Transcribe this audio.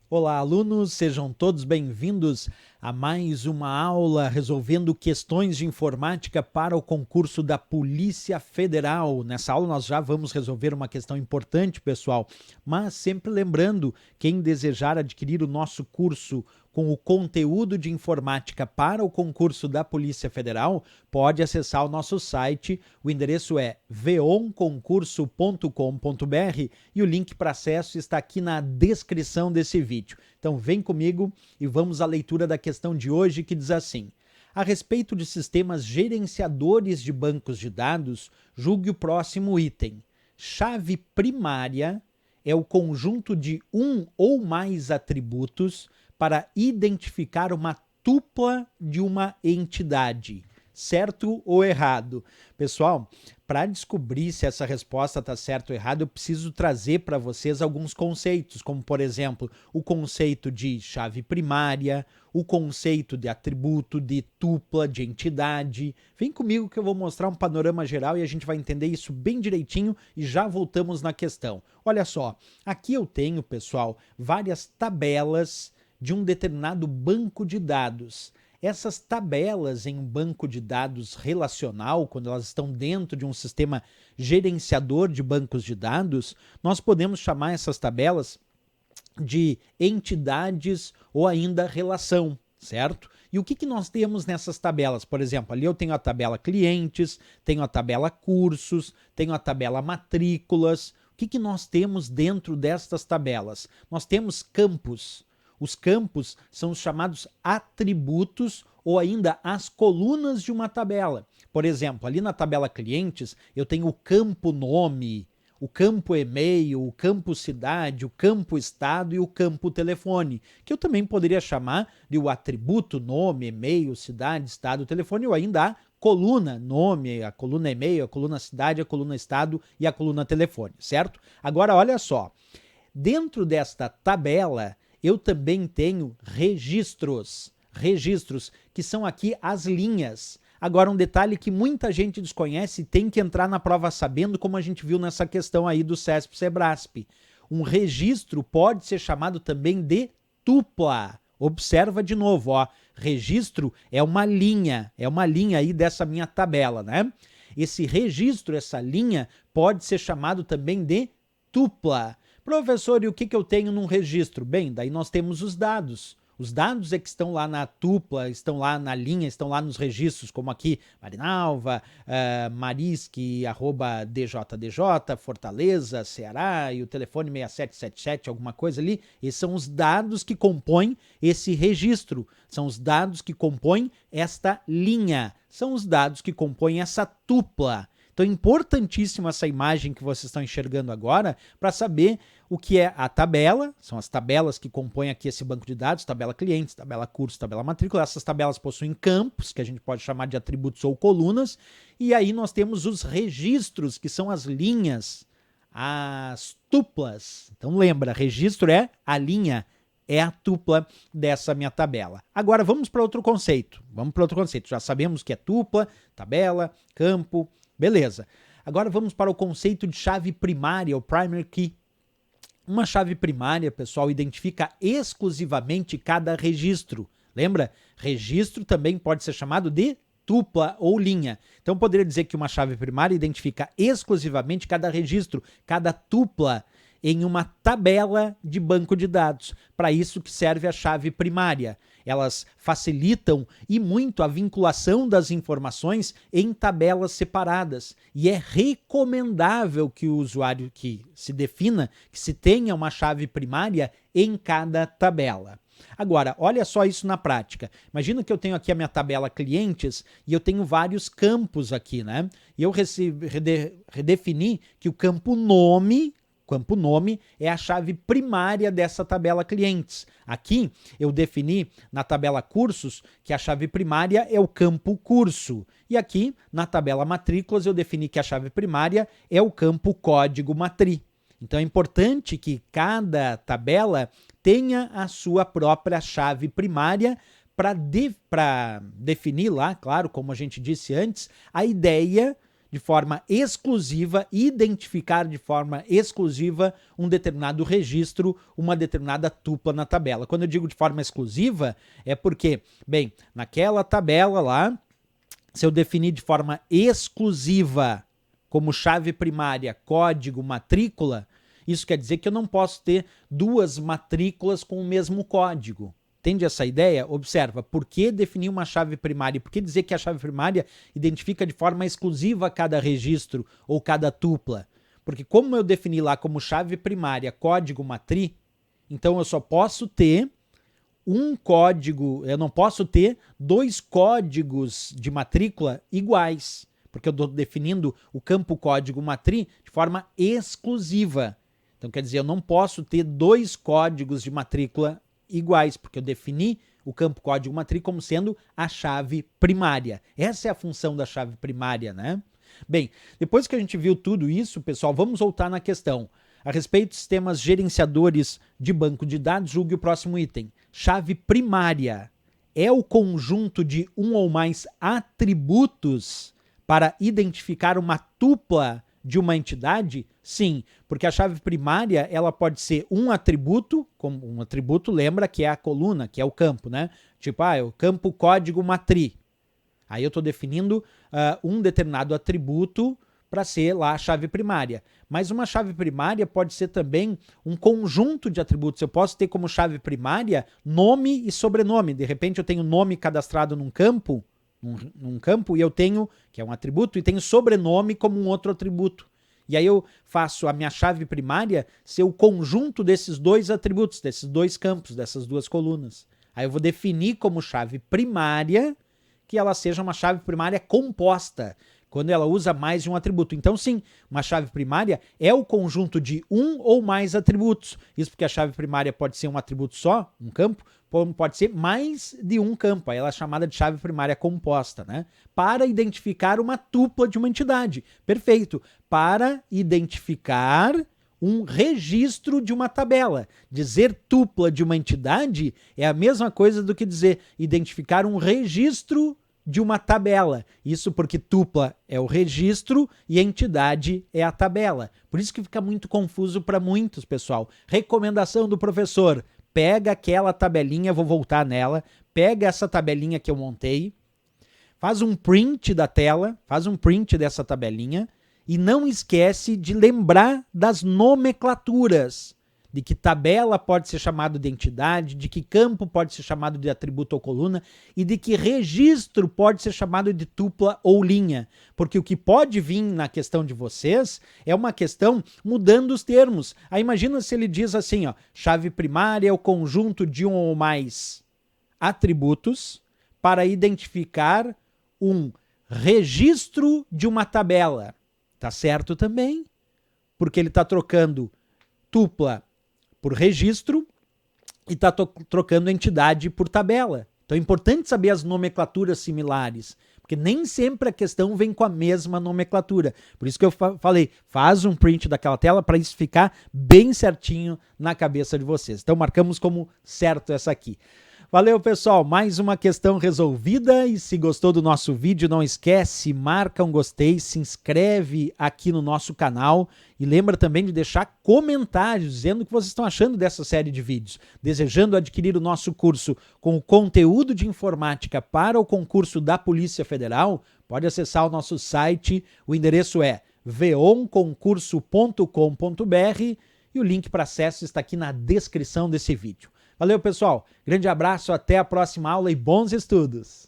Olá, alunos, sejam todos bem-vindos a mais uma aula resolvendo questões de informática para o concurso da Polícia Federal. Nessa aula nós já vamos resolver uma questão importante, pessoal, mas sempre lembrando, quem desejar adquirir o nosso curso com o conteúdo de informática para o concurso da Polícia Federal, pode acessar o nosso site, o endereço é veonconcurso.com.br e o link para acesso está aqui na descrição desse vídeo. Então vem comigo e vamos à leitura da questão de hoje, que diz assim: a respeito de sistemas gerenciadores de bancos de dados, julgue o próximo item. Chave primária é o conjunto de um ou mais atributos para identificar uma tupla de uma entidade. Certo ou errado? Pessoal, para descobrir se essa resposta está certa ou errada, eu preciso trazer para vocês alguns conceitos, como, por exemplo, o conceito de chave primária, o conceito de atributo, de tupla, de entidade. Vem comigo que eu vou mostrar um panorama geral e a gente vai entender isso bem direitinho e já voltamos na questão. Olha só, aqui eu tenho, pessoal, várias tabelas de um determinado banco de dados. Essas tabelas em um banco de dados relacional, quando elas estão dentro de um sistema gerenciador de bancos de dados, nós podemos chamar essas tabelas de entidades ou ainda relação, certo? E o que nós temos nessas tabelas? Por exemplo, ali eu tenho a tabela clientes, tenho a tabela cursos, tenho a tabela matrículas. O que nós temos dentro destas tabelas? Nós temos campos. Os campos são os chamados atributos ou ainda as colunas de uma tabela. Por exemplo, ali na tabela clientes, eu tenho o campo nome, o campo e-mail, o campo cidade, o campo estado e o campo telefone, que eu também poderia chamar de o atributo nome, e-mail, cidade, estado, telefone, ou ainda a coluna nome, a coluna e-mail, a coluna cidade, a coluna estado e a coluna telefone, certo? Agora, olha só, dentro desta tabela, eu também tenho registros, que são aqui as linhas. Agora, um detalhe que muita gente desconhece e tem que entrar na prova sabendo, como a gente viu nessa questão aí do CESP-SEBRASP. Um registro pode ser chamado também de tupla. Observa de novo, ó, registro é uma linha aí dessa minha tabela, né? Esse registro, essa linha, pode ser chamado também de tupla. Professor, e o que eu tenho num registro? Bem, daí nós temos os dados. Os dados é que estão lá na tupla, estão lá na linha, estão lá nos registros, como aqui, Marinalva, Marisque, @DJDJ, Fortaleza, Ceará, e o telefone 6777, alguma coisa ali. Esses são os dados que compõem esse registro, são os dados que compõem esta linha, são os dados que compõem essa tupla. Então é importantíssima essa imagem que vocês estão enxergando agora para saber o que é a tabela, são as tabelas que compõem aqui esse banco de dados, tabela clientes, tabela cursos, tabela matrícula. Essas tabelas possuem campos, que a gente pode chamar de atributos ou colunas, e aí nós temos os registros, que são as linhas, as tuplas. Então lembra, registro é a linha, é a tupla dessa minha tabela. Agora vamos para outro conceito. Já sabemos que é tupla, tabela, campo, beleza. Agora vamos para o conceito de chave primária, o primary key. Uma chave primária, pessoal, identifica exclusivamente cada registro. Lembra? Registro também pode ser chamado de tupla ou linha. Então, poderia dizer que uma chave primária identifica exclusivamente cada registro, cada tupla em uma tabela de banco de dados. Para isso que serve a chave primária. Elas facilitam e muito a vinculação das informações em tabelas separadas. E é recomendável que o usuário que se defina, que se tenha uma chave primária em cada tabela. Agora, olha só isso na prática. Imagina que eu tenho aqui a minha tabela clientes e eu tenho vários campos aqui, né? E eu redefini que o campo nome é a chave primária dessa tabela clientes. Aqui eu defini na tabela cursos que a chave primária é o campo curso. E aqui na tabela matrículas eu defini que a chave primária é o campo código matri. Então é importante que cada tabela tenha a sua própria chave primária para definir lá, claro, como a gente disse antes, a ideia de forma exclusiva, identificar de forma exclusiva um determinado registro, uma determinada tupla na tabela. Quando eu digo de forma exclusiva, é porque, bem, naquela tabela lá, se eu definir de forma exclusiva como chave primária, código, matrícula, isso quer dizer que eu não posso ter duas matrículas com o mesmo código. Entende essa ideia? Observa, por que definir uma chave primária? Por que dizer que a chave primária identifica de forma exclusiva cada registro ou cada tupla? Porque como eu defini lá como chave primária, código, matri, então eu só posso ter um código, eu não posso ter dois códigos de matrícula iguais, porque eu estou definindo o campo código matri de forma exclusiva. Então quer dizer, eu não posso ter dois códigos de matrícula iguais, porque eu defini o campo código matri como sendo a chave primária. Essa é a função da chave primária, né? Bem, depois que a gente viu tudo isso, pessoal, vamos voltar na questão. A respeito de sistemas gerenciadores de banco de dados, julgue o próximo item. Chave primária é o conjunto de um ou mais atributos para identificar uma tupla de uma entidade? Sim, porque a chave primária ela pode ser um atributo, como um atributo lembra que é a coluna, que é o campo, né? Tipo, é o campo código matri. Aí eu estou definindo um determinado atributo para ser lá a chave primária. Mas uma chave primária pode ser também um conjunto de atributos. Eu posso ter como chave primária nome e sobrenome. De repente eu tenho nome cadastrado num campo, e eu tenho, que é um atributo, e tenho sobrenome como um outro atributo. E aí eu faço a minha chave primária ser o conjunto desses dois atributos, desses dois campos, dessas duas colunas. Aí eu vou definir como chave primária que ela seja uma chave primária composta, quando ela usa mais de um atributo. Então, sim, uma chave primária é o conjunto de um ou mais atributos. Isso porque a chave primária pode ser um atributo só, um campo, pode ser mais de um campo. Aí ela é chamada de chave primária composta, né? Para identificar uma tupla de uma entidade. Perfeito. Para identificar um registro de uma tabela. Dizer tupla de uma entidade é a mesma coisa do que dizer identificar um registro de uma tabela. Isso porque tupla é o registro e entidade é a tabela. Por isso que fica muito confuso para muitos, pessoal. Recomendação do professor: pega aquela tabelinha, vou voltar nela, pega essa tabelinha que eu montei, faz um print da tela, faz um print dessa tabelinha e não esquece de lembrar das nomenclaturas, de que tabela pode ser chamado de entidade, de que campo pode ser chamado de atributo ou coluna e de que registro pode ser chamado de tupla ou linha. Porque o que pode vir na questão de vocês é uma questão mudando os termos. Aí imagina se ele diz assim, ó, chave primária é o conjunto de um ou mais atributos para identificar um registro de uma tabela. Tá certo também, porque ele está trocando tupla por registro e está trocando entidade por tabela. Então é importante saber as nomenclaturas similares, porque nem sempre a questão vem com a mesma nomenclatura. Por isso que eu falei, faz um print daquela tela para isso ficar bem certinho na cabeça de vocês. Então marcamos como certo essa aqui. Valeu, pessoal, mais uma questão resolvida, e se gostou do nosso vídeo, não esquece, marca um gostei, se inscreve aqui no nosso canal e lembra também de deixar comentários dizendo o que vocês estão achando dessa série de vídeos. Desejando adquirir o nosso curso com o conteúdo de informática para o concurso da Polícia Federal, pode acessar o nosso site, o endereço é veonconcurso.com.br e o link para acesso está aqui na descrição desse vídeo. Valeu, pessoal. Grande abraço, até a próxima aula e bons estudos!